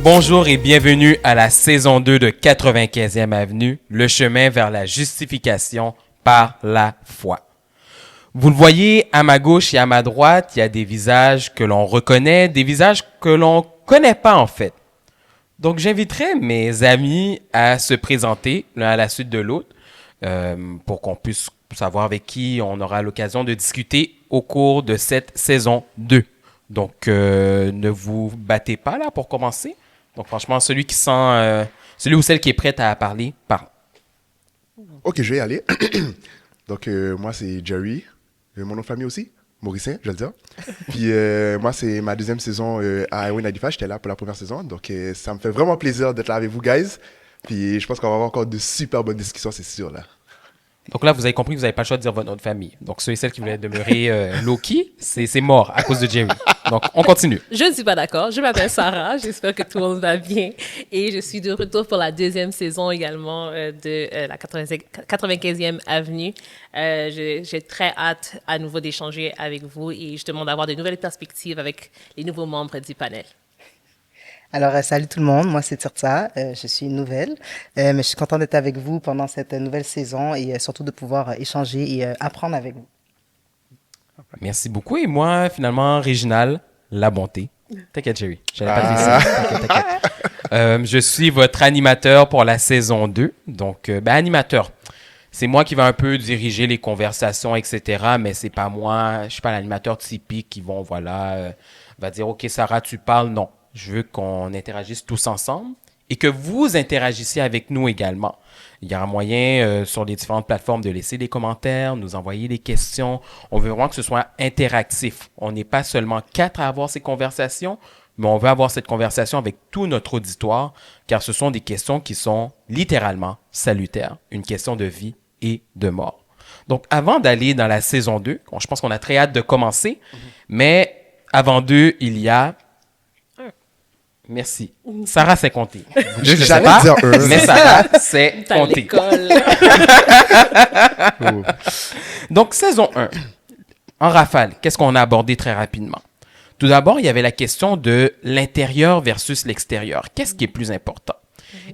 Bonjour et bienvenue à la saison 2 de 95e Avenue, le chemin vers la justification par la foi. Vous le voyez, à ma gauche et à ma droite, il y a des visages que l'on reconnaît, des visages que l'on connaît pas en fait. Donc j'inviterai mes amis à se présenter l'un à la suite de l'autre pour qu'on puisse savoir avec qui on aura l'occasion de discuter au cours de cette saison 2. Donc ne vous battez pas là pour commencer. Donc franchement, celui ou celle qui est prête à parler, parle. Ok, je vais y aller. Donc, moi, c'est Jerry. Mon nom de famille aussi, Mauricien, je vais le dire. Puis, moi, c'est ma deuxième saison à Highway 95. J'étais là pour la première saison. Donc, ça me fait vraiment plaisir d'être là avec vous, guys. Puis, je pense qu'on va avoir encore de super bonnes discussions, c'est sûr, là. Donc là, vous avez compris que vous n'avez pas le choix de dire votre nom de famille. Donc ceux et celles qui voulaient demeurer Loki, c'est mort à cause de Jerry. Donc on continue. Je ne suis pas d'accord. Je m'appelle Sarah. J'espère que tout le monde va bien. Et je suis de retour pour la deuxième saison également de la 95e Avenue. J'ai très hâte à nouveau d'échanger avec vous et justement d'avoir de nouvelles perspectives avec les nouveaux membres du panel. Alors, salut tout le monde, moi c'est Tirza, je suis nouvelle, mais je suis contente d'être avec vous pendant cette nouvelle saison et surtout de pouvoir échanger et apprendre avec vous. Merci beaucoup. Et moi, finalement, Réginal, la bonté. T'inquiète, Jerry. J'allais pas te laisser. T'inquiète. Je suis votre animateur pour la saison 2. Donc, animateur. C'est moi qui va un peu diriger les conversations, etc. Mais c'est pas moi. Je suis pas l'animateur typique qui va dire, OK, Sarah, tu parles. Non. Je veux qu'on interagisse tous ensemble et que vous interagissiez avec nous également. Il y a un moyen sur les différentes plateformes de laisser des commentaires, nous envoyer des questions. On veut vraiment que ce soit interactif. On n'est pas seulement 4 à avoir ces conversations, mais on veut avoir cette conversation avec tout notre auditoire, car ce sont des questions qui sont littéralement salutaires. Une question de vie et de mort. Donc, avant d'aller dans la saison 2, je pense qu'on a très hâte de commencer, mais avant 2, il y a... Merci. Sarah, c'est compté. Je sais pas, mais Sarah, c'est compté. Donc, saison 1. En rafale, qu'est-ce qu'on a abordé très rapidement? Tout d'abord, il y avait la question de l'intérieur versus l'extérieur. Qu'est-ce qui est plus important?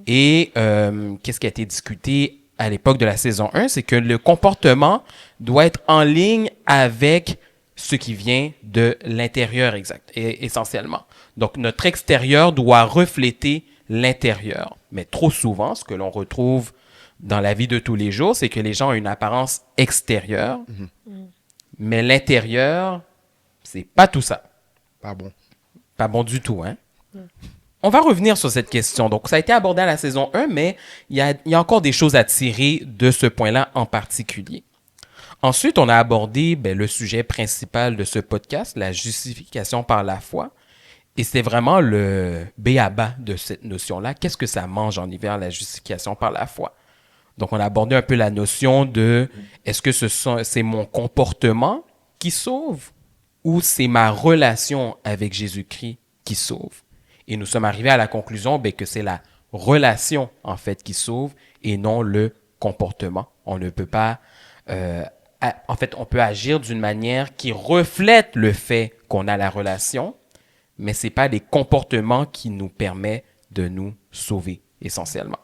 Et qu'est-ce qui a été discuté à l'époque de la saison 1? C'est que le comportement doit être en ligne avec ce qui vient de l'intérieur essentiellement. Donc, notre extérieur doit refléter l'intérieur. Mais trop souvent, ce que l'on retrouve dans la vie de tous les jours, c'est que les gens ont une apparence extérieure, mais l'intérieur, c'est pas tout ça. Pas bon. Pas bon du tout, hein? On va revenir sur cette question. Donc, ça a été abordé à la saison 1, mais il y a encore des choses à tirer de ce point-là en particulier. Ensuite, on a abordé le sujet principal de ce podcast, la justification par la foi. Et c'est vraiment le b.a.-ba de cette notion-là. Qu'est-ce que ça mange en hiver, la justification par la foi? Donc, on a abordé un peu la notion de est-ce que c'est mon comportement qui sauve ou c'est ma relation avec Jésus-Christ qui sauve? Et nous sommes arrivés à la conclusion que c'est la relation, en fait, qui sauve et non le comportement. On ne peut pas... en fait, on peut agir d'une manière qui reflète le fait qu'on a la relation, mais ce n'est pas les comportements qui nous permettent de nous sauver, essentiellement.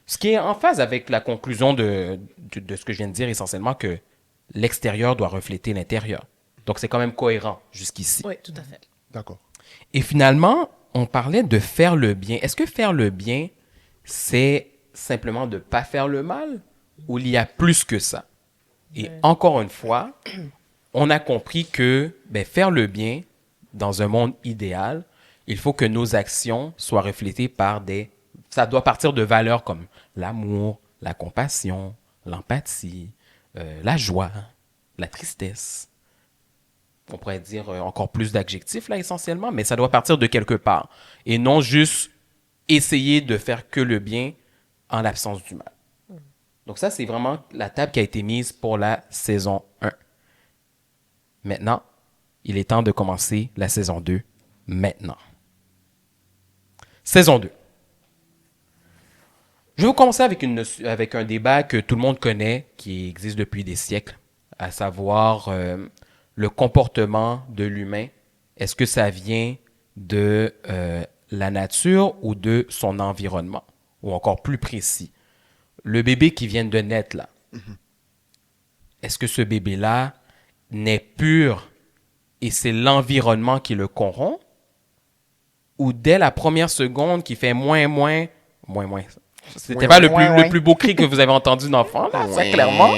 Ce qui est en phase avec la conclusion de ce que je viens de dire, essentiellement, que l'extérieur doit refléter l'intérieur. Donc, c'est quand même cohérent jusqu'ici. Oui, tout à fait. D'accord. Et finalement, on parlait de faire le bien. Est-ce que faire le bien, c'est simplement de ne pas faire le mal ou il y a plus que ça? Et encore une fois, on a compris que faire le bien, dans un monde idéal, il faut que nos actions soient reflétées par ça doit partir de valeurs comme l'amour, la compassion, l'empathie, la joie, la tristesse. On pourrait dire encore plus d'adjectifs là essentiellement, mais ça doit partir de quelque part. Et non juste essayer de faire que le bien en l'absence du mal. Donc ça, c'est vraiment la table qui a été mise pour la saison 1. Maintenant, il est temps de commencer la saison 2 maintenant. Saison 2. Je vais commencer avec un débat que tout le monde connaît, qui existe depuis des siècles, à savoir le comportement de l'humain. Est-ce que ça vient de la nature ou de son environnement? Ou encore plus précis, le bébé qui vient de naître, là, est-ce que ce bébé-là naît pur et c'est l'environnement qui le corrompt? Ou dès la première seconde qui fait moins, c'était Moins, pas moins. le plus beau cri que vous avez entendu d'enfant, là, ça, clairement.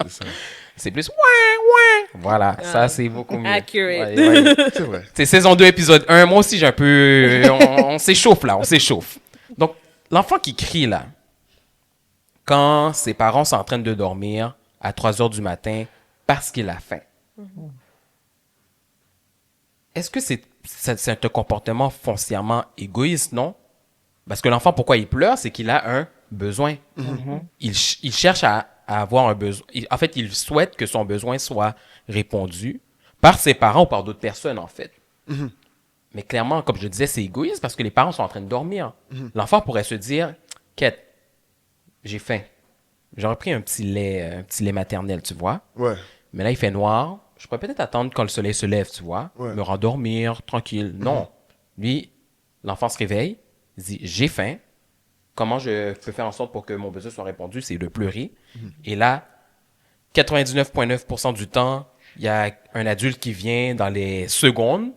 C'est ça. C'est plus ouais. Voilà, ça, c'est beaucoup mieux. Accurate. Ouais. C'est vrai. C'est saison 2, épisode 1. Moi aussi, j'ai un peu... On s'échauffe, là, on s'échauffe. Donc, l'enfant qui crie, là, quand ses parents sont en train de dormir à 3 heures du matin parce qu'il a faim, est-ce que c'est un comportement foncièrement égoïste, non? Parce que l'enfant, pourquoi il pleure? C'est qu'il a un besoin. Il cherche à avoir un besoin. En fait, il souhaite que son besoin soit répondu par ses parents ou par d'autres personnes, en fait. Mais clairement, comme je disais, c'est égoïste parce que les parents sont en train de dormir. L'enfant pourrait se dire, Quête, j'ai faim. J'aurais pris un petit lait maternel, tu vois. Ouais. Mais là, il fait noir. Je pourrais peut-être attendre quand le soleil se lève, tu vois. Ouais. Me rendormir, tranquille. Non. Lui, l'enfant se réveille, il dit, j'ai faim. Comment je peux faire en sorte pour que mon besoin soit répondu? C'est de pleurer. Et là, 99,9% du temps, il y a un adulte qui vient dans les secondes,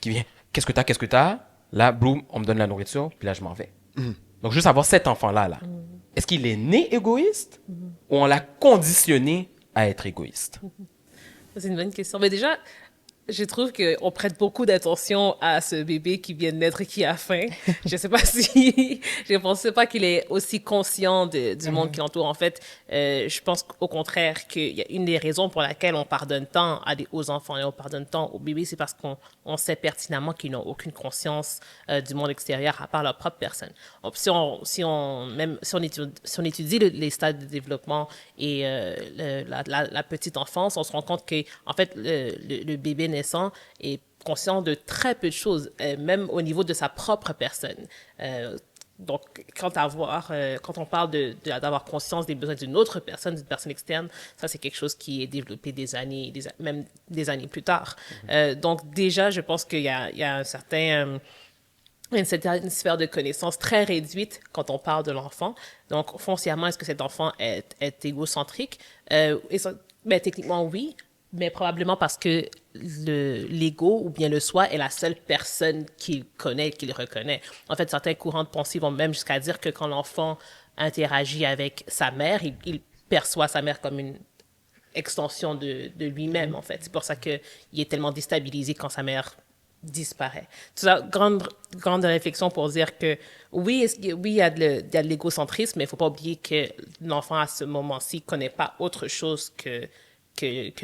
qui vient, qu'est-ce que t'as? Là, boum, on me donne la nourriture, puis là, je m'en vais. Donc, juste avoir cet enfant-là, là. Est-ce qu'il est né égoïste ou on l'a conditionné à être égoïste? C'est une bonne question. Mais déjà, je trouve qu'on prête beaucoup d'attention à ce bébé qui vient de naître et qui a faim. Je sais pas si... Je ne pense pas qu'il est aussi conscient du monde qui l'entoure. En fait, je pense au contraire qu'il y a une des raisons pour laquelle on pardonne tant aux enfants et on pardonne tant aux bébés, c'est parce qu'on sait pertinemment qu'ils n'ont aucune conscience du monde extérieur à part leur propre personne. Donc, si on étudie les stades de développement et la petite enfance, on se rend compte que en fait le bébé naissant est conscient de très peu de choses, même au niveau de sa propre personne. Donc, quand on parle d'avoir conscience des besoins d'une autre personne, d'une personne externe, ça, c'est quelque chose qui est développé même des années plus tard. Donc, déjà, je pense qu'il y a une certaine sphère de connaissance très réduite quand on parle de l'enfant. Donc, foncièrement, est-ce que cet enfant est égocentrique? Techniquement, oui, mais probablement parce que l'ego ou bien le soi est la seule personne qu'il connaît, qu'il reconnaît. En fait, certains courants de pensée vont même jusqu'à dire que quand l'enfant interagit avec sa mère, il perçoit sa mère comme une extension de lui-même, en fait. C'est pour ça qu'il est tellement déstabilisé quand sa mère disparaît. Tout ça, grande réflexion pour dire que oui, il y a de l'égocentrisme, mais il ne faut pas oublier que l'enfant, à ce moment-ci, ne connaît pas autre chose que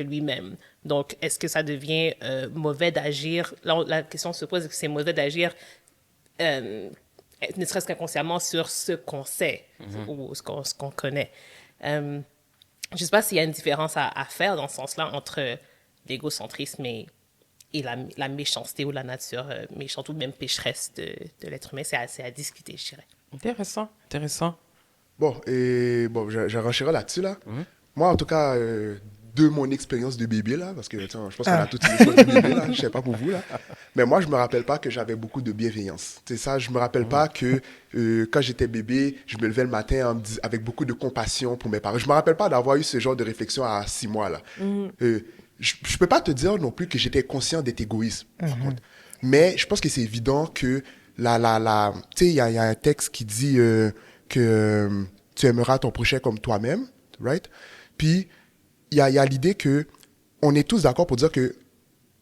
lui-même. Donc, est-ce que ça devient mauvais d'agir? La question se pose, est-ce que c'est mauvais d'agir ne serait-ce qu'inconsciemment sur ce qu'on sait ou ce qu'on connaît? Je ne sais pas s'il y a une différence à faire dans ce sens-là entre l'égocentrisme et la méchanceté ou la nature méchante ou même pécheresse de l'être humain. C'est assez à discuter, je dirais. Intéressant. Bon, je rencherai là-dessus, là. Moi, en tout cas, de mon expérience de bébé, là, parce que je pense qu'on a toute une histoire de bébé, là, je sais pas pour vous, là. Mais moi, je me rappelle pas que j'avais beaucoup de bienveillance. C'est ça, je me rappelle pas que quand j'étais bébé, je me levais le matin avec beaucoup de compassion pour mes parents. Je me rappelle pas d'avoir eu ce genre de réflexion à 6 mois, là. Je peux pas te dire non plus que j'étais conscient d'être égoïste, par contre. Mais je pense que c'est évident que tu sais, il y a un texte qui dit que tu aimeras ton prochain comme toi-même, right? Puis, il y a l'idée que on est tous d'accord pour dire que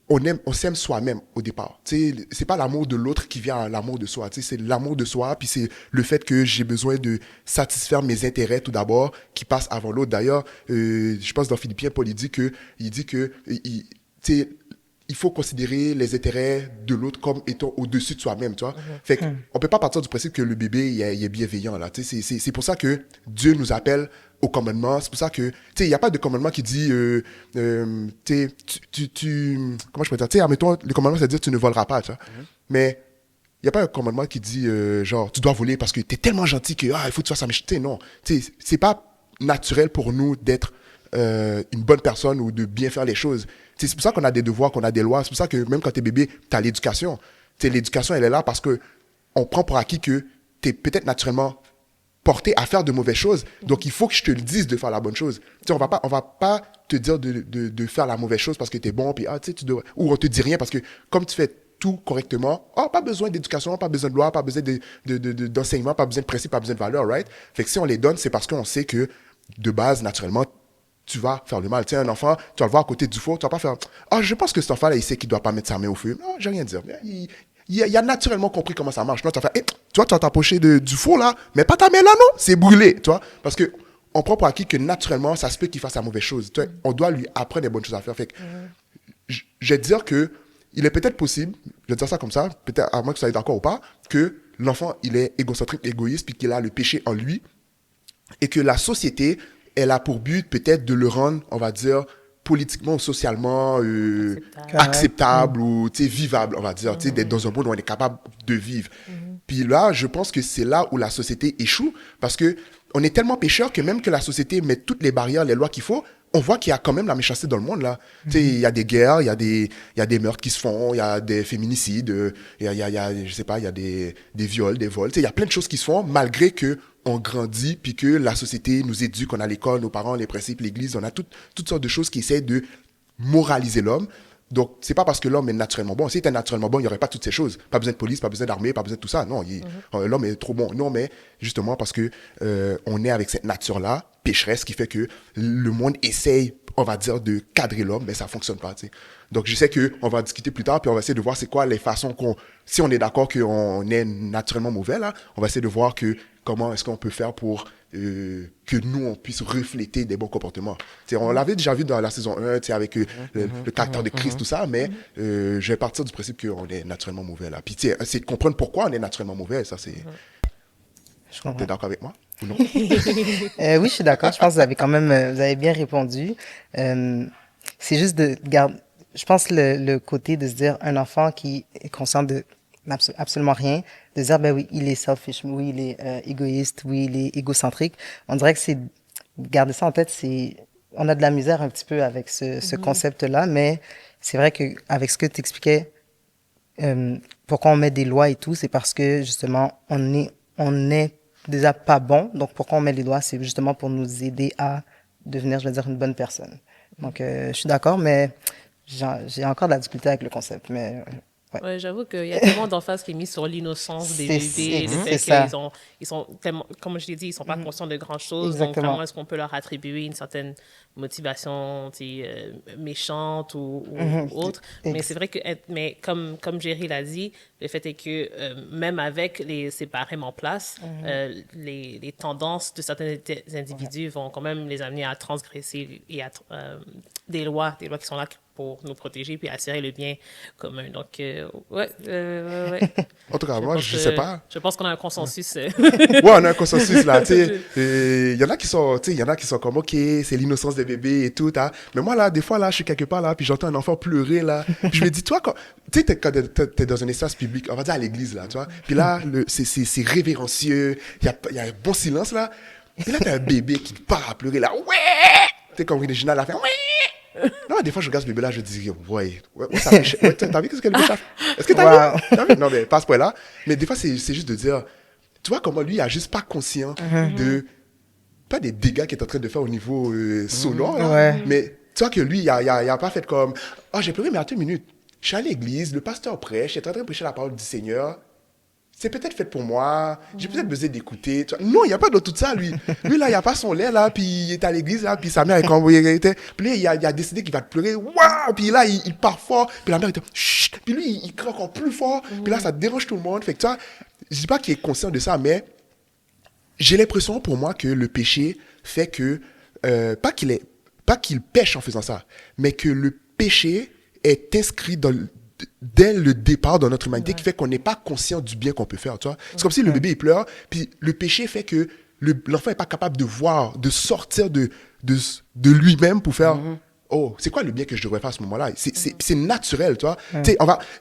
on s'aime soi-même au départ. Tu sais, c'est pas l'amour de l'autre qui vient à l'amour de soi. Tu sais, c'est l'amour de soi, puis c'est le fait que j'ai besoin de satisfaire mes intérêts tout d'abord qui passe avant l'autre. D'ailleurs, je pense dans Philippiens, Paul il dit que tu sais, il faut considérer les intérêts de l'autre comme étant au-dessus de soi-même, tu vois. Fait qu'on peut pas partir du principe que le bébé il est bienveillant là. Tu sais, c'est pour ça que Dieu nous appelle au commandement. C'est pour ça que, tu sais, il n'y a pas de commandement qui dit, comment je peux dire, tu sais, admettons, le commandement, c'est de dire tu ne voleras pas, tu vois. Mais il n'y a pas un commandement qui dit, genre, tu dois voler parce que tu es tellement gentil que, il faut que tu fasses ça. Mais tu sais, non. Tu sais, c'est pas naturel pour nous d'être une bonne personne ou de bien faire les choses. C'est pour ça qu'on a des devoirs, qu'on a des lois. C'est pour ça que même quand tu es bébé, tu as l'éducation. Tu sais, l'éducation, elle est là parce que on prend pour acquis que tu es peut-être naturellement porté à faire de mauvaises choses. Donc, il faut que je te le dise de faire la bonne chose. Tu sais, on va pas te dire de faire la mauvaise chose parce que tu es bon, puis, tu sais, tu devrais, ou on te dit rien parce que comme tu fais tout correctement, pas besoin d'éducation, pas besoin de loi, pas besoin d'enseignement, pas besoin de principe, pas besoin de valeur, right? Fait que si on les donne, c'est parce qu'on sait que, de base, naturellement, tu vas faire le mal. Tu sais, un enfant, tu vas le voir à côté du four, tu vas pas faire, je pense que cet enfant-là, il sait qu'il doit pas mettre sa main au feu. Non, j'ai rien à dire. Il a naturellement compris comment ça marche. Non, tu vas faire, tu vas t'approcher du four, là, mais pas ta main là, non, c'est brûlé, tu vois? Parce que, on prend pour acquis que naturellement, ça se peut qu'il fasse la mauvaise chose. Tu vois, on doit lui apprendre des bonnes choses à faire. Fait que, je vais te dire que, il est peut-être possible, je vais dire ça comme ça, peut-être à moins que tu sois d'accord ou pas, que l'enfant, il est égocentrique, égoïste, puis qu'il a le péché en lui, et que la société, elle a pour but peut-être de le rendre, on va dire, politiquement ou socialement acceptable ou vivable, on va dire, d'être dans un monde où on est capable de vivre. Puis là, je pense que c'est là où la société échoue, parce que on est tellement pécheurs que même que la société met toutes les barrières, les lois qu'il faut, on voit qu'il y a quand même la méchanceté dans le monde, là. Il y a des guerres, il y a des meurtres qui se font, il y a des féminicides, il y a, je sais pas, il y a des viols, des vols. Il y a plein de choses qui se font malgré que on grandit, puis que la société nous éduque, on a l'école, nos parents, les principes, l'église, on a toutes sortes de choses qui essaient de moraliser l'homme. Donc, c'est pas parce que l'homme est naturellement bon. S'il était naturellement bon, il n'y aurait pas toutes ces choses. Pas besoin de police, pas besoin d'armée, pas besoin de tout ça. Non, l'homme est trop bon. Non, mais justement parce que on est avec cette nature-là, pécheresse, qui fait que le monde essaye, on va dire, de cadrer l'homme, mais ça fonctionne pas, tu sais. Donc, je sais qu'on va discuter plus tard, puis on va essayer de voir c'est quoi les façons si on est d'accord qu'on est naturellement mauvais, là, on va essayer de voir comment est-ce qu'on peut faire pour que nous, on puisse refléter des bons comportements. T'sais, on l'avait déjà vu dans la saison 1, avec le caractère de Christ, tout ça, mais je vais partir du principe qu'on est naturellement mauvais, là. Puis, c'est de comprendre pourquoi on est naturellement mauvais, ça, c'est... Je comprends. T'es d'accord avec moi ou non? Oui, je suis d'accord. Je pense que vous avez bien répondu. C'est juste de garder, je pense le côté de se dire un enfant qui est conscient de absolument rien, de dire ben oui, il est selfish, oui, il est égoïste, oui, il est égocentrique. On dirait que c'est garder ça en tête, on a de la misère un petit peu avec ce concept-là, mais c'est vrai que avec ce que tu expliquais, pourquoi on met des lois et tout, c'est parce que justement on est déjà pas bon, donc pourquoi on met les lois, c'est justement pour nous aider à devenir, je veux dire, une bonne personne. Donc je suis d'accord, mais j'ai encore de la difficulté avec le concept, mais ouais, j'avoue qu'il y a tellement d'emphase qui est mise sur l'innocence des bébés, le fait qu'ils sont tellement, comme je l'ai dit, ils sont pas conscients de grand chose. Donc, comment est-ce qu'on peut leur attribuer une certaine motivation, méchante ou autre. Mais c'est vrai que, mais comme Jerry l'a dit, le fait est que même avec ces barèmes en place, les tendances de certains individus vont quand même les amener à transgresser et à des lois qui sont là pour nous protéger puis assurer le bien commun. Donc, ouais. En tout cas, moi, je sais pas. Je pense qu'on a un consensus. Ouais, on a un consensus là. Il y en a qui sont comme, OK, c'est l'innocence des bébés et tout. Mais moi, là, des fois, là, je suis quelque part là, puis j'entends un enfant pleurer là. Je me dis, toi, quand t'es dans un espace public, on va dire à l'église là, tu vois. Puis là, c'est révérencieux, il y a un bon silence là. Et là, t'as un bébé qui part à pleurer là. Ouais! Tu sais, comme original, là, fait ouais! Non, des fois, je regarde ce bébé-là, je dis, ouais, ça fait ouais, t'as vu ce que le bébé fait? Est-ce que t'as vu? Non, mais pas à ce point-là. Mais des fois, c'est juste de dire, tu vois comment lui, il a juste pas conscient pas des dégâts qu'il est en train de faire au niveau sonore, là, mais tu vois que lui, il a pas fait comme, j'ai pleuré, mais attends une minute. Je suis à l'église, le pasteur prêche, il est en train de prêcher la parole du Seigneur. C'est peut-être fait pour moi, j'ai peut-être besoin d'écouter. Non, il n'y a pas de tout ça, lui. Lui, là, il n'a pas son lait, là, puis il est à l'église, là, puis sa mère est comme, il était. Puis là, il a décidé qu'il va te pleurer, waouh! Puis là, il part fort, puis la mère était, chut! Puis lui, il crie encore plus fort, puis là, ça dérange tout le monde. Fait que tu vois, je dis pas qu'il est conscient de ça, mais j'ai l'impression pour moi que le péché fait que, pas qu'il pêche en faisant ça, mais que le péché est inscrit dès le départ dans notre humanité, qui fait qu'on n'est pas conscient du bien qu'on peut faire, tu vois. C'est comme si le bébé, il pleure, puis le péché fait que l'enfant n'est pas capable de voir, de sortir de lui-même pour faire, c'est quoi le bien que je devrais faire à ce moment-là? C'est naturel, tu vois.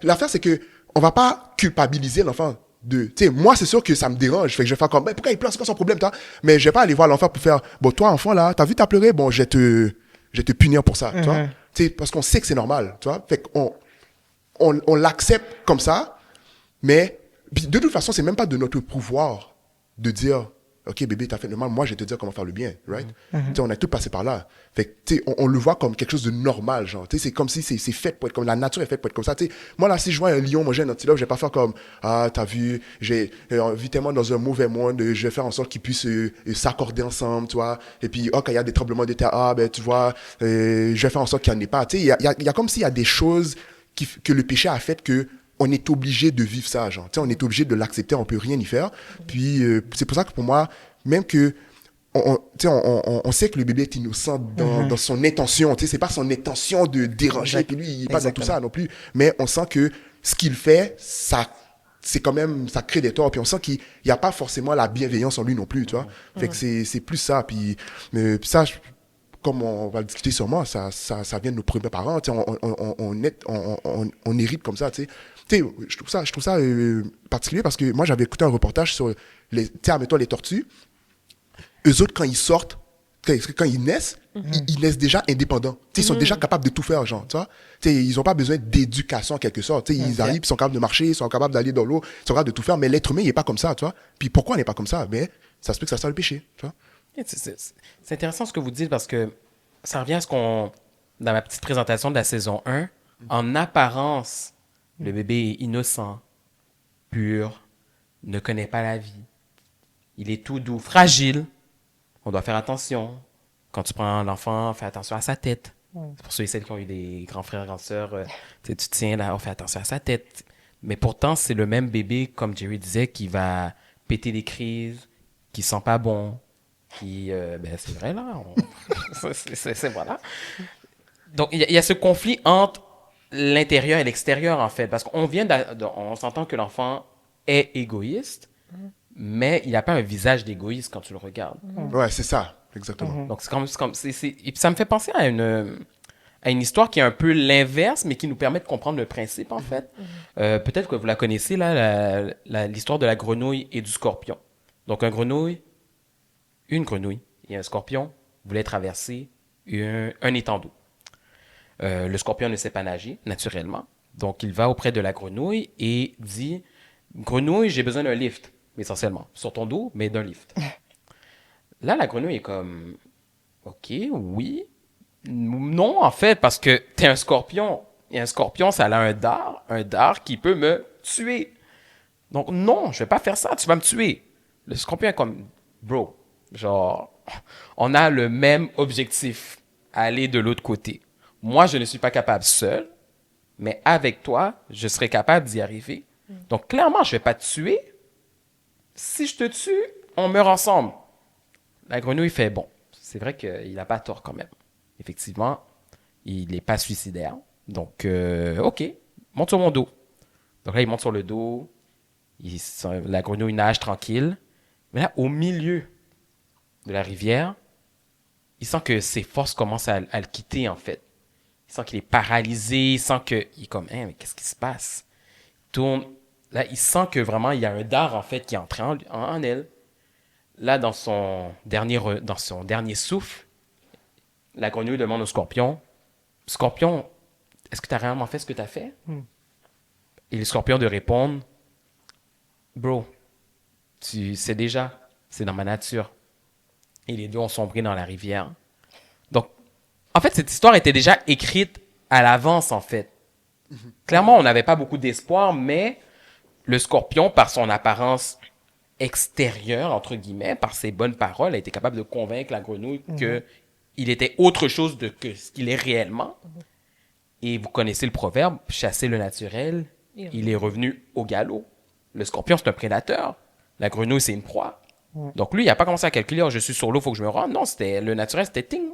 L'affaire, c'est que on va pas culpabiliser l'enfant. Moi, c'est sûr que ça me dérange, fait que je vais faire comme, pourquoi il pleure, c'est quoi son problème, toi? Mais je vais pas aller voir l'enfant pour faire, toi, enfant, là, t'as vu t'as pleuré, bon, je vais te punir pour ça, tu vois. Parce qu'on sait que c'est normal, tu vois. Fait qu'on on l'accepte comme ça, Mais puis de toute façon, c'est même pas de notre pouvoir de dire, OK, bébé, t'as fait le mal, moi, je vais te dire comment faire le bien, right? Tu sais, on a tous passé par là. Fait que, tu sais, on le voit comme quelque chose de normal, genre. Tu sais, c'est comme si c'est fait pour être comme, la nature est faite pour être comme ça. Tu sais, moi, là, si je vois un lion manger un antilope, je vais pas faire comme, ah, t'as vu, j'ai vu tellement dans un mauvais monde, je vais faire en sorte qu'ils puissent s'accorder ensemble, tu vois. Et puis, quand il y a des tremblements de terre, ah, ben, tu vois, je vais faire en sorte qu'il n'y en ait pas. Tu sais, il y a comme s'il y a des choses que le péché a fait que on est obligé de vivre ça, genre. Tu sais, on est obligé de l'accepter, on peut rien y faire. Puis, c'est pour ça que pour moi, même que tu sais, on sait que le bébé est innocent dans son intention. Tu sais, c'est pas son intention de déranger, puis lui, il est pas dans tout ça non plus. Mais on sent que ce qu'il fait, c'est quand même, ça crée des torts. Puis on sent qu'il n'y a pas forcément la bienveillance en lui non plus, tu vois. Fait que c'est plus ça. Puis ça, comme on va le discuter sûrement, ça vient de nos premiers parents. Tu sais, on hérite comme ça, tu sais. Tu sais, je trouve ça particulier parce que moi, j'avais écouté un reportage sur tu sais, admettons les tortues. Eux autres, quand ils sortent, quand ils naissent, ils naissent déjà indépendants. Tu sais, ils sont déjà capables de tout faire, genre, tu vois. Tu sais, ils n'ont pas besoin d'éducation en quelque sorte. Tu sais, ils arrivent, ils sont capables de marcher, ils sont capables d'aller dans l'eau, ils sont capables de tout faire. Mais l'être humain, il n'est pas comme ça, tu vois. Puis pourquoi on n'est pas comme ça? Ben, ça se peut que ça soit le péché, tu vois. C'est intéressant ce que vous dites parce que ça revient à ce qu'on, dans ma petite présentation de la saison 1, en apparence, le bébé est innocent, pur, ne connaît pas la vie. Il est tout doux, fragile. On doit faire attention. Quand tu prends l'enfant, fais attention à sa tête. C'est pour ceux et celles qui ont eu des grands frères, grandes sœurs, tu tiens là, on fait attention à sa tête. Mais pourtant, c'est le même bébé, comme Jerry disait, qui va péter des crises, qui sent pas bon, qui... ben c'est vrai, là. C'est voilà. Donc, il y a ce conflit entre l'intérieur et l'extérieur, en fait. Parce qu'on on s'entend que l'enfant est égoïste, mais il n'a pas un visage d'égoïste quand tu le regardes. Ouais, c'est ça, exactement. Donc, et puis ça me fait penser à une histoire qui est un peu l'inverse, mais qui nous permet de comprendre le principe, en fait. Peut-être que vous la connaissez, là, l'histoire de la grenouille et du scorpion. Donc, une grenouille et un scorpion voulaient traverser un étang d'eau. Le scorpion ne sait pas nager, naturellement. Donc, il va auprès de la grenouille et dit « Grenouille, j'ai besoin d'un lift. » Essentiellement, sur ton dos, mais d'un lift. Là, la grenouille est comme, OK, oui. Non, en fait, parce que t'es un scorpion. Et un scorpion, ça a un dard qui peut me tuer. Donc, non, je vais pas faire ça, tu vas me tuer. Le scorpion est comme, bro, genre, on a le même objectif, aller de l'autre côté. Moi, je ne suis pas capable seul, mais avec toi, je serai capable d'y arriver. Donc, clairement, je vais pas te tuer. Si je te tue, on meurt ensemble. La grenouille fait, bon, c'est vrai qu'il n'a pas tort quand même. Effectivement, il n'est pas suicidaire. Donc, OK, monte sur mon dos. Donc là, il monte sur le dos. La grenouille nage tranquille. Mais là, au milieu de la rivière, il sent que ses forces commencent à le quitter, en fait. Il sent qu'il est paralysé. Il sent qu'il est comme, hein, mais qu'est-ce qui se passe? Il tourne. Là, il sent que vraiment, il y a un dard, en fait, qui est entré en elle. Là, dans son dernier souffle, la grenouille demande au scorpion, « Scorpion, est-ce que tu as réellement fait ce que tu as fait? » Et le scorpion de répondre, « Bro, tu sais déjà, c'est dans ma nature. » Et les deux ont sombré dans la rivière. Donc, en fait, cette histoire était déjà écrite à l'avance, en fait. Clairement, on n'avait pas beaucoup d'espoir, mais... Le scorpion, par son apparence extérieure, entre guillemets, par ses bonnes paroles, a été capable de convaincre la grenouille qu'il était autre chose que ce qu'il est réellement. Et vous connaissez le proverbe, chasser le naturel, il est revenu au galop. Le scorpion, c'est un prédateur. La grenouille, c'est une proie. Donc lui, il n'a pas commencé à calculer, oh, je suis sur l'eau, il faut que je me rende. Non, le naturel, c'était ting.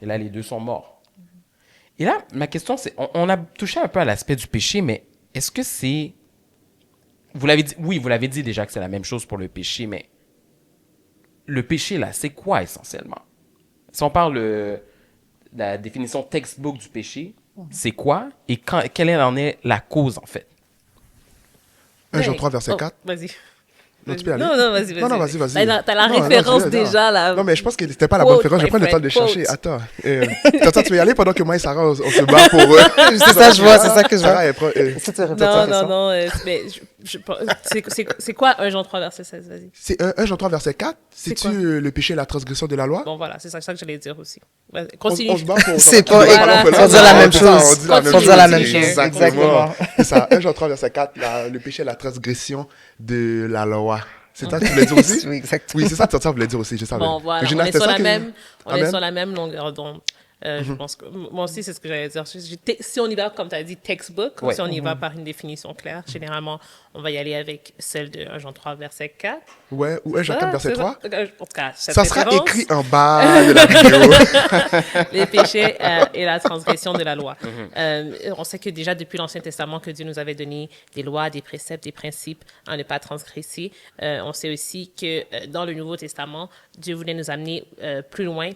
Et là, les deux sont morts. Et là, ma question, c'est, on a touché un peu à l'aspect du péché, mais est-ce que c'est... Vous l'avez dit, oui, vous l'avez dit déjà que c'est la même chose pour le péché, mais le péché, là, c'est quoi essentiellement? Si on parle de la définition textbook du péché, c'est quoi et quelle en est la cause, en fait? 1 Jean 3, verset 4. Vas-y. Non, tu peux aller. Non, vas-y. Non, vas-y. T'as la référence déjà, là. Non, mais je pense que c'était pas la bonne référence. Je vais prendre le temps de chercher. Attends. Attends, tu veux y aller pendant que moi et Sarah, on se bat pour... C'est ça, je vois, c'est ça que je vois. Sarah, elle prend... Non, mais C'est quoi 1 Jean 3, verset 16? Vas-y. C'est 1 Jean 3, verset 4. C'est-tu quoi? le péché et la transgression de la loi? Bon, voilà, c'est ça que j'allais dire aussi. Vas-y, On continue. se bat pour... C'est pas... Voilà. Faut dire la même On dit chose. la même Faut dire la chose. même chose. Exactement. C'est ça, 1 Jean 3, verset 4, le péché et la transgression de la loi. C'est ça que tu voulais dire aussi? Oui, exactement. Oui, c'est ça que tu voulais dire aussi, je savais. Bon, voilà, Eugénia, on est c'était sur ça la que- même, on est Amen. sur la même longueur d'onde. Je pense que moi aussi, c'est ce que j'allais dire. Si on y va, comme tu as dit, textbook, Ouais. si on y va par une définition claire, généralement, on va y aller avec celle de 1 Jean 3, verset 4. Ouais, ou 1 Jean 4, verset c'est 3. En tout cas, cette Ça sera référence, écrit en bas de la vidéo. les péchés et la transgression de la loi. On sait que déjà depuis l'Ancien Testament que Dieu nous avait donné des lois, des préceptes, des principes à ne pas transgresser. On sait aussi que dans le Nouveau Testament, Dieu voulait nous amener plus loin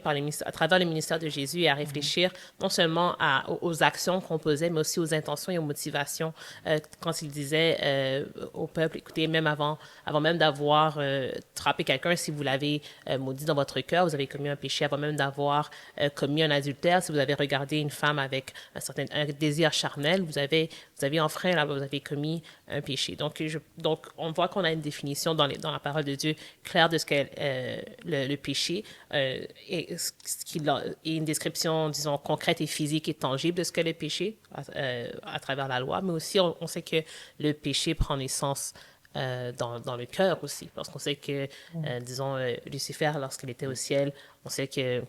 à travers le ministère de Jésus et à réfléchir non seulement aux actions qu'on posait, mais aussi aux intentions et aux motivations. Quand il disait au peuple, écoutez, même avant même d'avoir frappé quelqu'un, si vous l'avez maudit dans votre cœur, vous avez commis un péché. Avant même d'avoir commis un adultère, si vous avez regardé une femme avec un désir charnel, vous avez enfreint, là, vous avez commis un péché. Donc on voit qu'on a une définition dans la parole de Dieu claire de ce qu'est le péché et une description, disons, concrète et physique et tangible de ce qu'est le péché à travers la loi. Mais aussi, on sait que le péché prend naissance dans le cœur aussi, parce qu'on sait que, disons, Lucifer, lorsqu'il était au ciel, on sait que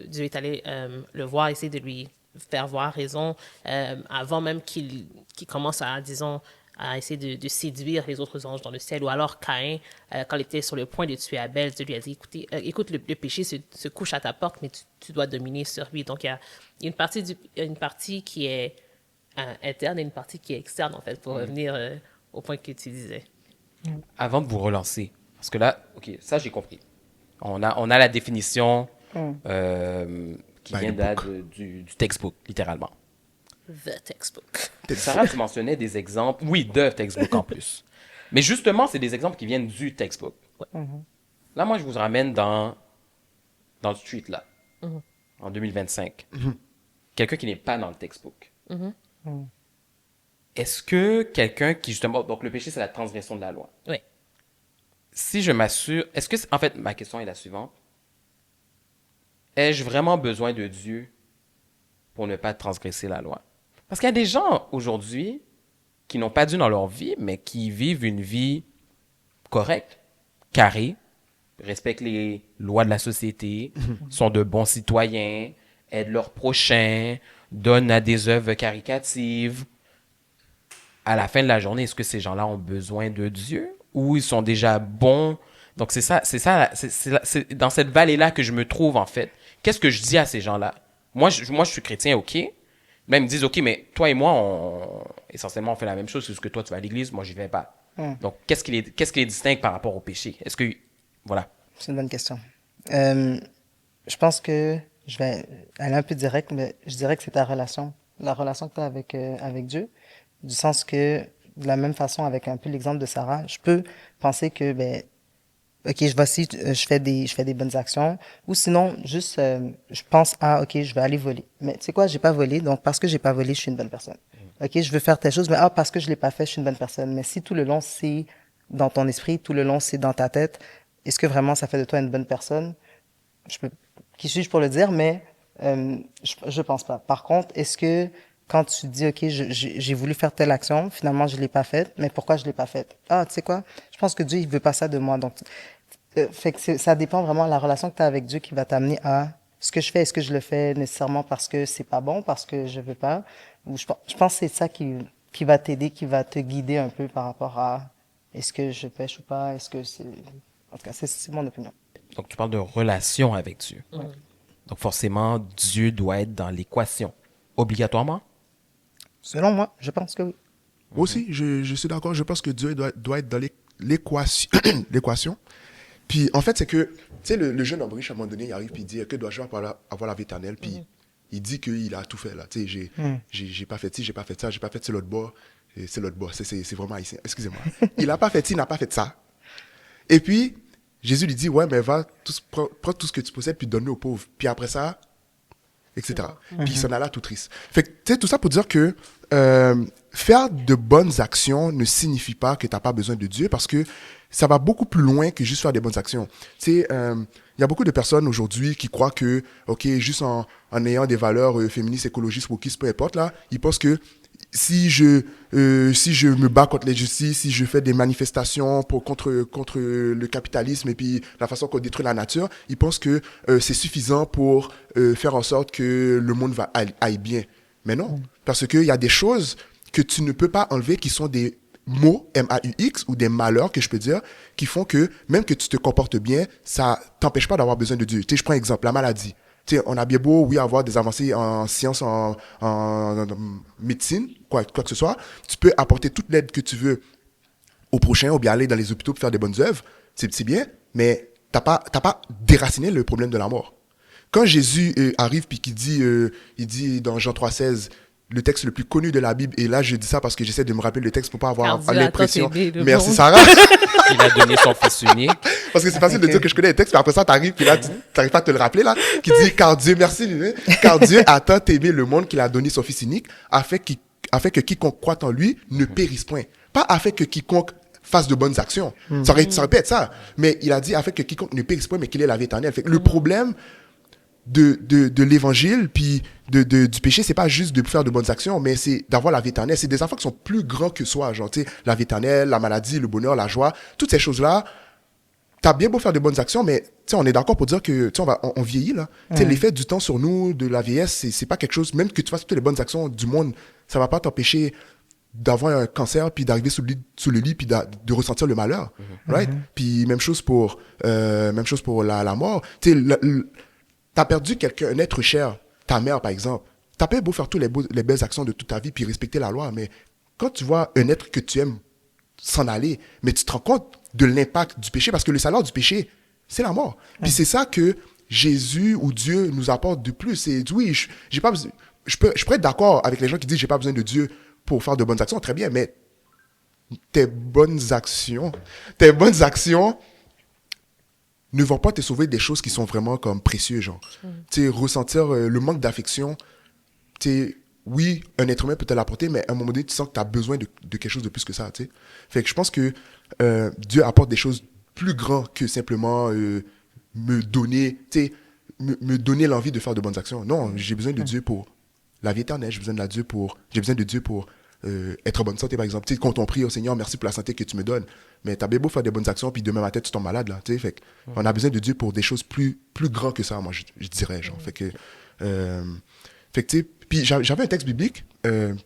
Dieu est allé le voir, essayer de lui faire voir raison avant même qu'il commence à, disons, à essayer de séduire les autres anges dans le ciel. Ou alors Caïn, quand il était sur le point de tuer Abel, Dieu lui a dit, écoute, le péché se couche à ta porte, mais tu dois dominer sur lui. Donc, il y a une partie qui est interne et une partie qui est externe, en fait, pour revenir au point que tu disais. Avant de vous relancer, parce que là, OK, ça, j'ai compris. On a la définition qui By vient the de book. du textbook, littéralement. The textbook. Sarah, tu mentionnais des exemples. Oui, de textbook en plus. Mais justement, c'est des exemples qui viennent du textbook. Là, moi, je vous ramène dans le street, là, en 2025. Quelqu'un qui n'est pas dans le textbook. Est-ce que quelqu'un qui, justement... Donc, le péché, c'est la transgression de la loi. Oui. Si je m'assure... Est-ce que... En fait, ma question est la suivante. Ai-je vraiment besoin de Dieu pour ne pas transgresser la loi? Parce qu'il y a des gens, aujourd'hui, qui n'ont pas Dieu dans leur vie, mais qui vivent une vie correcte, carrée, respectent les lois de la société, sont de bons citoyens, aident leurs prochains, donnent à des œuvres caritatives. À la fin de la journée, est-ce que ces gens-là ont besoin de Dieu ou ils sont déjà bons? Donc, c'est dans cette vallée-là que je me trouve, en fait. Qu'est-ce que je dis à ces gens-là? Moi, je suis chrétien, OK. Là, ils me disent, OK, mais toi et moi, essentiellement, on fait la même chose. C'est juste que toi, tu vas à l'église, moi, j'y vais pas. Donc, qu'est-ce qui les distingue par rapport au péché? Est-ce que... Voilà. C'est une bonne question. Je pense que je vais aller un peu direct, mais je dirais que c'est ta relation. La relation que tu as avec Dieu. Du sens que, de la même façon, avec un peu l'exemple de Sarah, je peux penser que, OK, je fais des bonnes actions. Ou sinon, juste, je pense OK, je vais aller voler. Mais tu sais quoi, j'ai pas volé, donc parce que j'ai pas volé, je suis une bonne personne. OK, je veux faire telle chose, mais parce que je l'ai pas fait, je suis une bonne personne. Mais si tout le long, c'est dans ton esprit, tout le long, c'est dans ta tête, est-ce que vraiment ça fait de toi une bonne personne? Qui suis-je pour le dire, mais je pense pas. Par contre, est-ce que quand tu dis, OK, j'ai voulu faire telle action, finalement, je l'ai pas faite, mais pourquoi je l'ai pas faite? Tu sais quoi? Je pense que Dieu, il veut pas ça de moi. Donc, fait que ça dépend vraiment de la relation que tu as avec Dieu qui va t'amener à ce que je fais. Est-ce que je le fais nécessairement parce que c'est pas bon, parce que je veux pas? Ou je pense que c'est ça qui va t'aider, qui va te guider un peu par rapport à est-ce que je pêche ou pas? Est-ce que c'est... En tout cas, c'est mon opinion. Donc, tu parles de relation avec Dieu. Donc, forcément, Dieu doit être dans l'équation. Obligatoirement? Selon moi, je pense que oui. Moi aussi, je suis d'accord. Je pense que Dieu doit être dans l'équation. l'équation. Puis, en fait, c'est que, tu sais, le jeune homme riche, à un moment donné, il arrive puis il dit, que dois-je faire pour avoir la vie éternelle? Puis, il dit qu'il a tout fait, là. Tu sais, j'ai pas fait ci, j'ai pas fait ça, j'ai pas fait l'autre bord. C'est l'autre bord. C'est vraiment haïtien. Excusez-moi. Il n'a pas fait ci, il n'a pas fait ça. Et puis, Jésus lui dit, ouais, mais va, prends tout ce que tu possèdes, puis donne-le aux pauvres. Puis après ça, etc. Puis il s'en allait tout triste. Fait que, tu sais, tout ça pour dire que faire de bonnes actions ne signifie pas que tu n'as pas besoin de Dieu, parce que ça va beaucoup plus loin que juste faire des bonnes actions. Tu sais, il y a beaucoup de personnes aujourd'hui qui croient que, OK, juste en ayant des valeurs féministes, écologistes, wokistes, peu importe, là, ils pensent que si je me bats contre l'injustice, si je fais des manifestations contre le capitalisme et puis la façon qu'on détruit la nature, ils pensent que c'est suffisant pour faire en sorte que le monde aille bien. Mais non, parce qu'il y a des choses que tu ne peux pas enlever qui sont des mots, M-A-U-X, ou des malheurs, que je peux dire, qui font que même que tu te comportes bien, ça t'empêche pas d'avoir besoin de Dieu. Tu sais, je prends un exemple, la maladie. Tu sais, on a bien beau, oui, avoir des avancées en sciences, en médecine, quoi que ce soit. Tu peux apporter toute l'aide que tu veux au prochain, ou bien aller dans les hôpitaux pour faire des bonnes œuvres. C'est bien, mais t'as pas déraciné le problème de la mort. Quand Jésus arrive puis qu'il dit, il dit dans Jean 3,16, le texte le plus connu de la Bible, et là je dis ça parce que j'essaie de me rappeler le texte pour pas avoir l'impression. Merci Sarah. Il a donné son fils unique. Parce que c'est facile de dire que je connais les textes, mais après ça t'arrives, puis là t'arrives pas à te le rappeler là, qui dit car Dieu, merci, car Dieu a tant aimé le monde qu'il a donné son fils unique, afin que quiconque croit en lui ne périsse point. Pas afin que quiconque fasse de bonnes actions. Ça aurait pu être ça. Mais il a dit afin que quiconque ne périsse point, mais qu'il ait la vie éternelle. Fait que le problème de l'évangile puis du péché, c'est pas juste de faire de bonnes actions, mais c'est d'avoir la vie éternelle. C'est des enfants qui sont plus grands que soi, genre, tu sais, la vie éternelle, la maladie, le bonheur, la joie, toutes ces choses-là. T'as bien beau faire de bonnes actions, mais tu sais, on est d'accord pour dire que tu sais, on vieillit là. Tu sais, l'effet du temps sur nous, de la vieillesse, c'est pas quelque chose, même que tu fasses toutes les bonnes actions du monde, ça va pas t'empêcher d'avoir un cancer puis d'arriver sous le lit puis de ressentir le malheur, right? Puis même chose pour la mort. Tu sais, t'as perdu quelqu'un, un être cher, ta mère par exemple. T'as pas beau faire toutes les belles actions de toute ta vie puis respecter la loi, mais quand tu vois un être que tu aimes s'en aller, mais tu te rends compte de l'impact du péché, parce que le salaire du péché, c'est la mort. Puis c'est ça que Jésus ou Dieu nous apporte de plus. C'est oui, j'ai pas besoin, je pourrais être d'accord avec les gens qui disent j'ai pas besoin de Dieu pour faire de bonnes actions, très bien, mais tes bonnes actions ne vont pas te sauver des choses qui sont vraiment comme précieuses, genre. Tu sais, ressentir le manque d'affection, tu sais, oui, un être humain peut te l'apporter, mais à un moment donné, tu sens que tu as besoin de quelque chose de plus que ça, tu sais. Fait que je pense que Dieu apporte des choses plus grandes que simplement me donner, tu sais, me donner l'envie de faire de bonnes actions. Non, j'ai besoin de Dieu pour la vie éternelle, j'ai besoin de Dieu pour être en bonne santé, par exemple. Tu sais, quand on prie au Seigneur, merci pour la santé que tu me donnes. Mais t'as bien beau faire des bonnes actions, puis demain matin, tu tombes malade, là. Tu sais, fait que on a besoin de Dieu pour des choses plus grandes que ça, moi, je dirais, genre. Fait que tu sais, puis j'avais un texte biblique,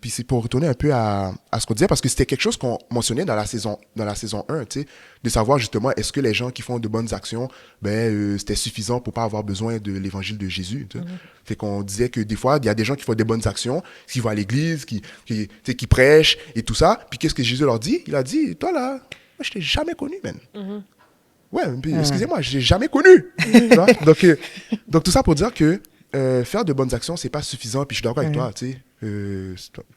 puis c'est pour retourner un peu à ce qu'on disait, parce que c'était quelque chose qu'on mentionnait dans la saison 1, tu sais, de savoir justement, est-ce que les gens qui font de bonnes actions, c'était suffisant pour pas avoir besoin de l'évangile de Jésus, tu sais. Fait qu'on disait que des fois, il y a des gens qui font des bonnes actions, qui vont à l'église, qui prêchent et tout ça, puis qu'est-ce que Jésus leur dit? Il a dit, toi là, moi je t'ai jamais connu, man. Ouais, puis, excusez-moi, je l'ai jamais connu. Tu vois? Donc tout ça pour dire que faire de bonnes actions, c'est pas suffisant, puis je suis d'accord avec toi, tu sais.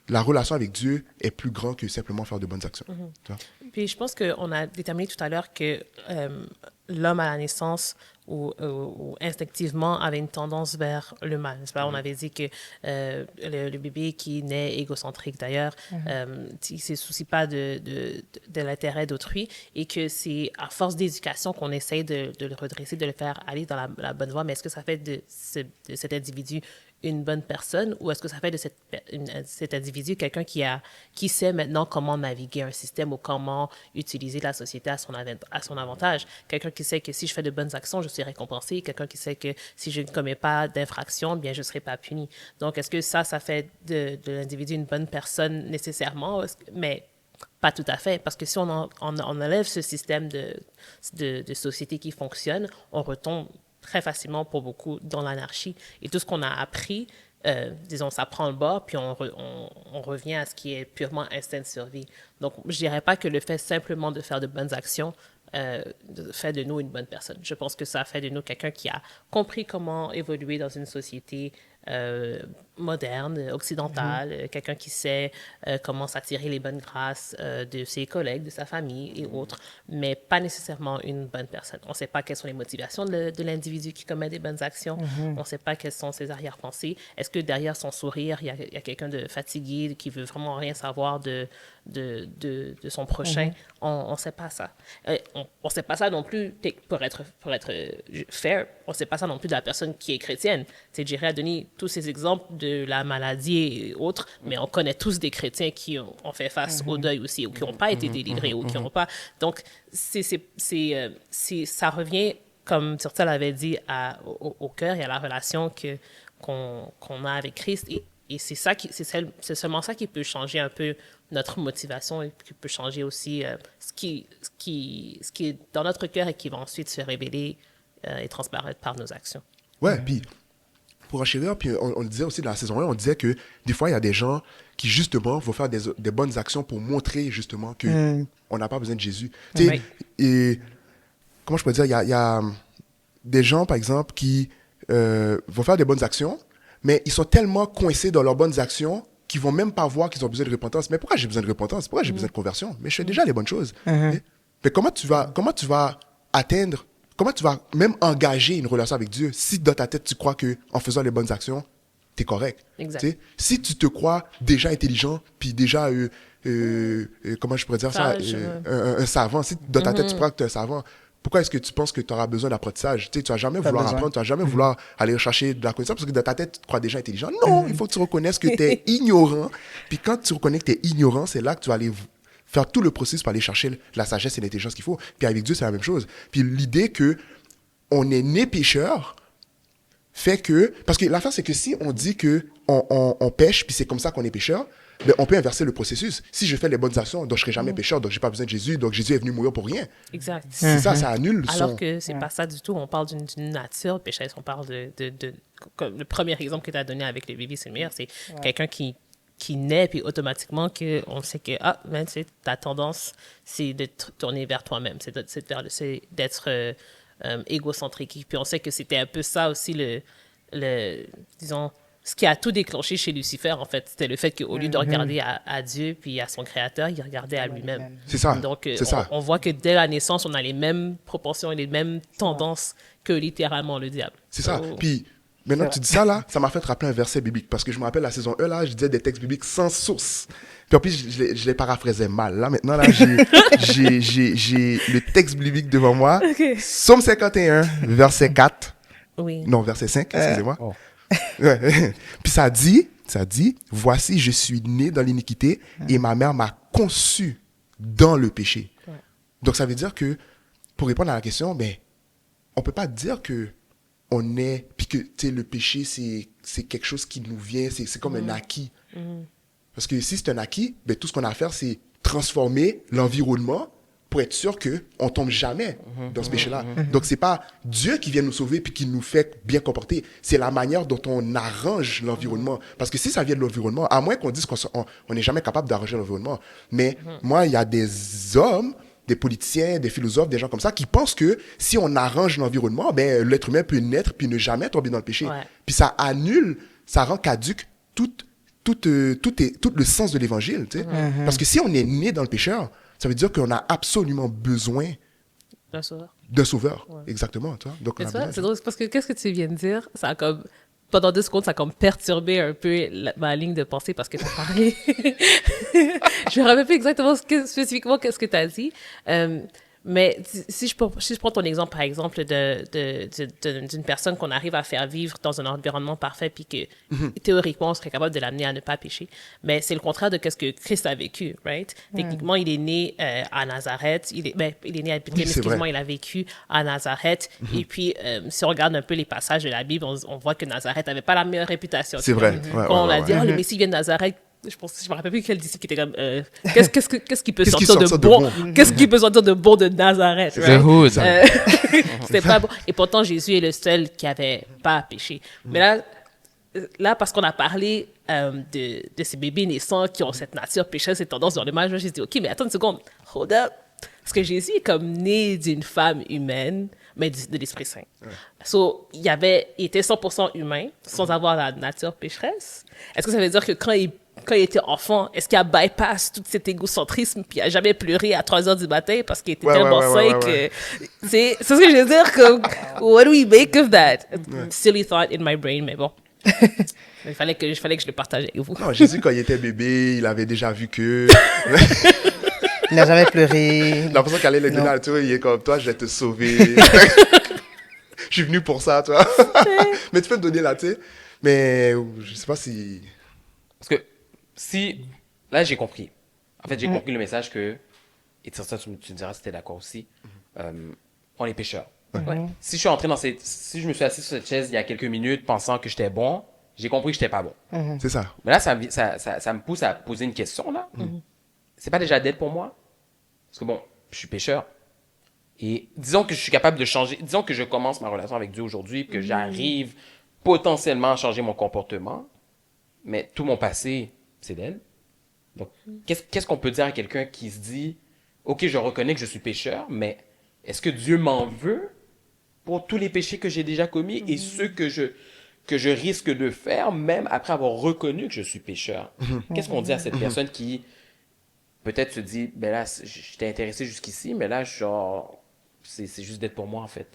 La relation avec Dieu est plus grande que simplement faire de bonnes actions. Tu vois? Puis je pense qu'on a déterminé tout à l'heure que l'homme à la naissance ou instinctivement avait une tendance vers le mal. N'est-ce pas? On avait dit que le bébé qui naît égocentrique d'ailleurs, il ne se soucie pas de l'intérêt d'autrui, et que c'est à force d'éducation qu'on essaye de le redresser, de le faire aller dans la bonne voie. Mais est-ce que ça fait de cet individu une bonne personne, ou est-ce que ça fait de cet individu quelqu'un qui sait maintenant comment naviguer un système ou comment utiliser la société à son avantage? Quelqu'un qui sait que si je fais de bonnes actions, je suis récompensé. Quelqu'un qui sait que si je ne commets pas d'infraction, bien, je ne serai pas puni. Donc, est-ce que ça fait de l'individu une bonne personne nécessairement? Mais pas tout à fait, parce que si on enlève ce système de société qui fonctionne, on retombe très facilement pour beaucoup dans l'anarchie. Et tout ce qu'on a appris, disons, ça prend le bord, puis on revient à ce qui est purement instinct de survie. Donc, je dirais pas que le fait simplement de faire de bonnes actions fait de nous une bonne personne. Je pense que ça fait de nous quelqu'un qui a compris comment évoluer dans une société moderne, occidentale, quelqu'un qui sait comment s'attirer les bonnes grâces de ses collègues, de sa famille et autres, mais pas nécessairement une bonne personne. On ne sait pas quelles sont les motivations de l'individu qui commet des bonnes actions. On ne sait pas quelles sont ses arrière-pensées. Est-ce que derrière son sourire, il y a quelqu'un de fatigué qui veut vraiment rien savoir de son prochain? On ne sait pas ça. On ne sait pas ça non plus, pour être fair, on ne sait pas ça non plus de la personne qui est chrétienne. Jerry a donné tous ces exemples de la maladie et autres, mais on connaît tous des chrétiens qui ont fait face au deuil aussi, ou qui n'ont pas été délivrés, ou qui n'ont pas... Donc, ça revient, comme Turtel avait dit, au cœur et à la relation qu'on a avec Christ. Et c'est seulement ça qui peut changer un peu notre motivation et qui peut changer aussi ce qui est dans notre cœur et qui va ensuite se révéler et transparaître par nos actions. Ouais, puis pour enchérir, puis on le disait aussi dans la saison 1, on disait que des fois, il y a des gens qui, justement, vont faire des bonnes actions pour montrer, justement, qu'on n'a pas besoin de Jésus. Tu sais, et comment je peux dire, il y a des gens, par exemple, qui vont faire des bonnes actions, mais ils sont tellement coincés dans leurs bonnes actions qu'ils vont même pas voir qu'ils ont besoin de repentance. Mais pourquoi j'ai besoin de repentance? Pourquoi j'ai besoin de conversion? Mais je fais déjà les bonnes choses. Mais comment tu vas atteindre, comment tu vas même engager une relation avec Dieu si dans ta tête tu crois que en faisant les bonnes actions, t'es correct? Exact. Tu sais, si tu te crois déjà intelligent, puis déjà, comment je pourrais dire ça, un savant, si dans ta tête tu crois que tu es un savant, pourquoi est-ce que tu penses que tu auras besoin d'apprentissage? Tu sais, tu vas jamais vouloir apprendre, tu vas jamais vouloir aller chercher de la connaissance parce que dans ta tête, tu te crois déjà intelligent. Non, il faut que tu reconnaisses que tu es ignorant. Puis quand tu reconnais que tu es ignorant, c'est là que tu vas aller faire tout le processus pour aller chercher la sagesse et l'intelligence qu'il faut. Puis avec Dieu, c'est la même chose. Puis l'idée que on est né pécheur fait que... Parce que l'affaire, c'est que si on dit que on pêche, puis c'est comme ça qu'on est pécheur, ben, on peut inverser le processus. Si je fais les bonnes actions, donc je ne serai jamais pécheur, donc je n'ai pas besoin de Jésus, donc Jésus est venu mourir pour rien. Exact. C'est ça annule Alors que c'est pas ça du tout. On parle d'une nature pécheresse. On parle comme le premier exemple que tu as donné avec le bébé, c'est le meilleur. C'est quelqu'un qui naît, puis automatiquement, on sait que tu sais, ta tendance, c'est de te tourner vers toi-même. C'est d'être égocentrique. Puis on sait que c'était un peu ça aussi, disons, ce qui a tout déclenché chez Lucifer, en fait. C'était le fait qu'au lieu de regarder à Dieu puis à son créateur, il regardait à lui-même. C'est ça. Donc, c'est ça. On voit que dès la naissance, on a les mêmes proportions et les mêmes tendances que littéralement le diable. C'est ça. Puis, maintenant que tu dis ça, là, ça m'a fait rappeler un verset biblique. Parce que je me rappelle la saison 1, là, je disais des textes bibliques sans source. Puis en plus, je les paraphrasais mal. Là, maintenant, là, j'ai le texte biblique devant moi. Okay. Psaume 51, verset 4. Oui. Non, verset 5, excusez-moi. Ouais. Puis ça dit, voici, je suis né dans l'iniquité et ma mère m'a conçu dans le péché. Ouais. Donc ça veut dire que, pour répondre à la question, ben, on peut pas dire que on est, puis que, tu sais, le péché, c'est quelque chose qui nous vient, c'est comme un acquis. Parce que si c'est un acquis, ben, tout ce qu'on a à faire, c'est transformer l'environnement pour être sûr qu'on ne tombe jamais dans ce péché-là. Donc, ce n'est pas Dieu qui vient nous sauver puis qui nous fait bien comporter. C'est la manière dont on arrange l'environnement. Parce que si ça vient de l'environnement, à moins qu'on dise qu'on n'est jamais capable d'arranger l'environnement. Mais moi, il y a des hommes, des politiciens, des philosophes, des gens comme ça, qui pensent que si on arrange l'environnement, ben, l'être humain peut naître puis ne jamais tomber dans le péché. Ouais. Puis ça annule, ça rend caduque tout le sens de l'évangile. Tu sais? Parce que si on est né dans le pécheur, ça veut dire qu'on a absolument besoin d'un sauveur. D'un sauveur, exactement. Tu vois? Donc, c'est drôle, parce que qu'est-ce que tu viens de dire? Ça a comme, pendant 2 secondes, ça a comme perturbé un peu ma ligne de pensée parce que tu as parlé. Je me rappelle plus exactement spécifiquement qu'est-ce que tu as dit. Mais si je prends ton exemple, par exemple, d'une personne qu'on arrive à faire vivre dans un environnement parfait, puis que théoriquement, on serait capable de l'amener à ne pas pécher, mais c'est le contraire de ce que Christ a vécu, right? Techniquement, il est né à Nazareth, il est né à Bethléem, excuse-moi, il a vécu à Nazareth, et puis si on regarde un peu les passages de la Bible, on voit que Nazareth n'avait pas la meilleure réputation. C'est vrai. Quand on a dit, le Messie vient de Nazareth, je me rappelle plus quel disciple qui était comme qu'est-ce qui peut sortir de bon qu'est-ce qui peut sortir de bon de Nazareth, right? C'était pas bon, et pourtant Jésus est le seul qui avait pas péché. Mais là parce qu'on a parlé de ces bébés naissants qui ont cette nature pécheresse, cette tendance dans le mal, je me suis dit OK, mais attends une seconde, hold up, Parce que Jésus est comme né d'une femme humaine, mais de l'Esprit Saint. So, il était 100% humain, sans avoir la nature pécheresse. Est-ce que ça veut dire que quand il était enfant, est-ce qu'il a bypass tout cet égocentrisme puis il a jamais pleuré à 3 heures du matin parce qu'il était tellement sain que... C'est ce que je veux dire, comme, what do we make of that? Silly thought in my brain, mais bon. Il fallait que je le partage avec vous. Non, Jésus, quand il était bébé, il avait déjà vu que... Il n'a jamais pleuré. J'ai l'impression qu'elle allait le donner à toi, il est comme, toi, je vais te sauver. Je suis venu pour ça, toi. Mais tu peux me donner là, tu sais. Mais je sais pas si... Parce que si... Là, j'ai compris. En fait, j'ai compris le message que... Et ça, tu me diras si tu es d'accord aussi. On est pécheurs. Ouais. Si je suis entré dans cette... Si je me suis assis sur cette chaise il y a quelques minutes pensant que j'étais bon, j'ai compris que j'étais pas bon. C'est ça. Mais là, ça me pousse à poser une question, là. C'est pas déjà dead pour moi? Parce que bon, je suis pécheur. Et disons que je suis capable de changer. Disons que je commence ma relation avec Dieu aujourd'hui, que j'arrive potentiellement à changer mon comportement. Mais tout mon passé, c'est d'elle. Donc, qu'est-ce qu'on peut dire à quelqu'un qui se dit, OK, je reconnais que je suis pécheur, mais est-ce que Dieu m'en veut pour tous les péchés que j'ai déjà commis et ceux que je risque de faire, même après avoir reconnu que je suis pécheur? Qu'est-ce qu'on dit à cette personne qui peut-être se dit, ben là, je t'ai intéressé jusqu'ici, mais là, genre, c'est juste d'être pour moi, en fait.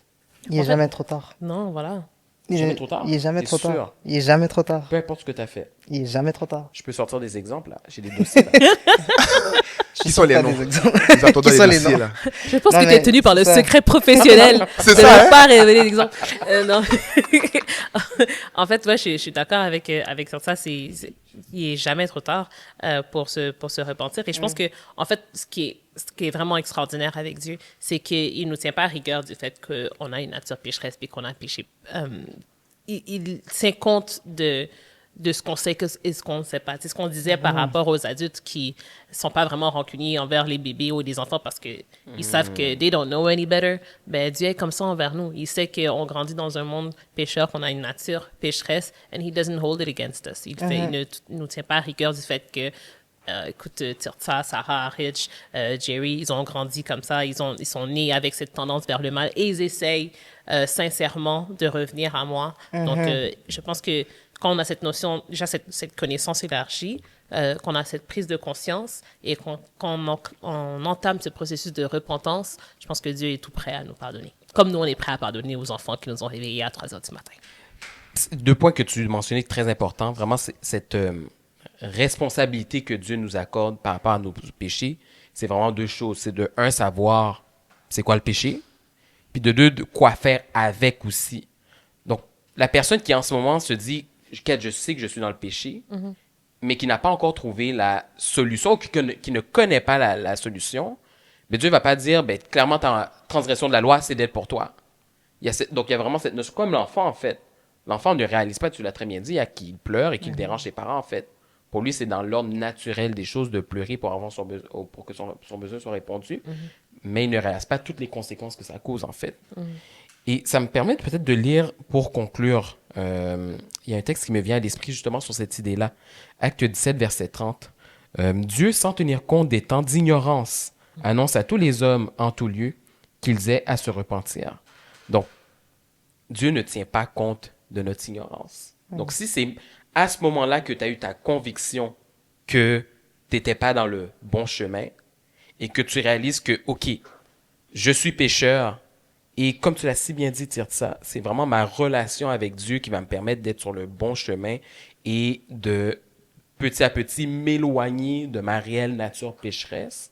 Il n'est jamais trop tard. Non, voilà. Jamais trop tard? Il est jamais T'es trop sûr? tard. Il est jamais trop tard. Peu importe ce que tu as fait. Il est jamais trop tard. Je peux sortir des exemples, là. J'ai des dossiers, là. Qui sont les T'as noms? des exemples. Nous attendons Qui les sont les dossiers, noms? là. Je pense Non, que tu mais es tenu par le c'est ça. secret professionnel C'est de ça, ne hein? pas révéler l'exemple. Non. En fait, ouais, je suis d'accord avec ça. Il est jamais trop tard pour se repentir. Et je pense que, en fait, ce qui est vraiment extraordinaire avec Dieu, c'est qu'il ne nous tient pas à rigueur du fait qu'on a une nature pécheresse et qu'on a péché. Il tient compte de ce qu'on sait et ce qu'on ne sait pas. C'est ce qu'on disait par rapport aux adultes qui sont pas vraiment rancuniers envers les bébés ou les enfants parce que ils savent que they don't know any better. Ben, Dieu est comme ça envers nous. Il sait qu'on grandit dans un monde pécheur, qu'on a une nature pécheresse, and he doesn't hold it against us. Il ne nous tient pas à rigueur du fait que écoute, Tirtsa, Sarah, Rich, Jerry, ils ont grandi comme ça, ils sont nés avec cette tendance vers le mal et ils essayent sincèrement de revenir à moi. Donc, je pense que quand on a cette notion, déjà cette connaissance élargie, qu'on a cette prise de conscience et qu'on on entame ce processus de repentance, je pense que Dieu est tout prêt à nous pardonner. Comme nous, on est prêt à pardonner aux enfants qui nous ont réveillés à 3 heures du matin. 2 points que tu mentionnais très importants. Vraiment, cette responsabilité que Dieu nous accorde par rapport à nos péchés, c'est vraiment 2 choses. C'est de 1, savoir c'est quoi le péché, puis de 2, de quoi faire avec aussi. Donc, la personne qui en ce moment se dit, je sais que je suis dans le péché, mais qui n'a pas encore trouvé la solution, qui ne connaît pas la solution, mais Dieu ne va pas dire, ben, clairement, ta transgression de la loi, c'est d'être pour toi. Donc, il y a vraiment cette notion, comme l'enfant, en fait. L'enfant ne réalise pas, tu l'as très bien dit, qu'il pleure et qu'il dérange ses parents, en fait. Pour lui, c'est dans l'ordre naturel des choses de pleurer pour que son besoin soit répondu, mais il ne réalise pas toutes les conséquences que ça cause, en fait. Et ça me permet peut-être de lire, pour conclure, il y a un texte qui me vient à l'esprit justement sur cette idée-là. Acte 17, verset 30. Dieu, sans tenir compte des temps d'ignorance, annonce à tous les hommes en tout lieu qu'ils aient à se repentir. Donc, Dieu ne tient pas compte de notre ignorance. Donc, si c'est à ce moment-là que tu as eu ta conviction que tu n'étais pas dans le bon chemin et que tu réalises que, OK, je suis pécheur, et comme tu l'as si bien dit, Tirtsa, c'est vraiment ma relation avec Dieu qui va me permettre d'être sur le bon chemin et de petit à petit m'éloigner de ma réelle nature pécheresse.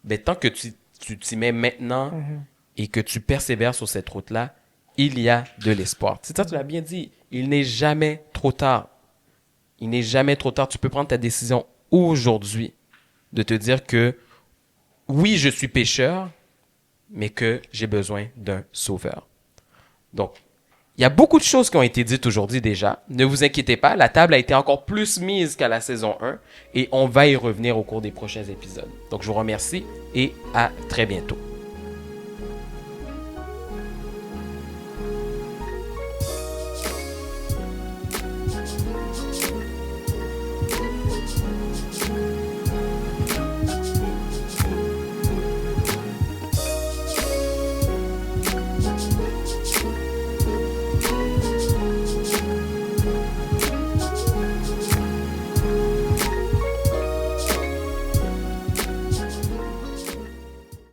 Ben, tant que tu t'y mets maintenant et que tu persévères sur cette route-là, il y a de l'espoir. C'est ça, tu l'as bien dit. Il n'est jamais trop tard. Il n'est jamais trop tard. Tu peux prendre ta décision aujourd'hui de te dire que oui, je suis pécheur, mais que j'ai besoin d'un sauveur. Donc, il y a beaucoup de choses qui ont été dites aujourd'hui déjà. Ne vous inquiétez pas, la table a été encore plus mise qu'à la saison 1 et on va y revenir au cours des prochains épisodes. Donc, je vous remercie et à très bientôt.